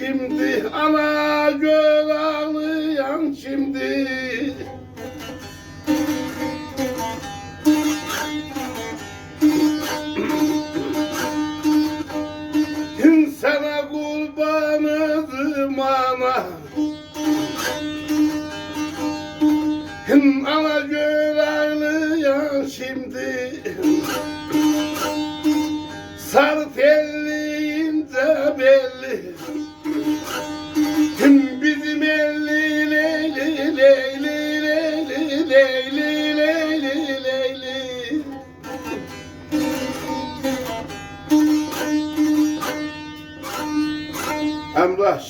şimdi, ana göl ağlayan şimdi. Sana kurbanızım ana, ana göl ağlayan şimdi. Sarı telli ince belli, bizim elli leyli leyli leyli leyli leyli leyli. Emrah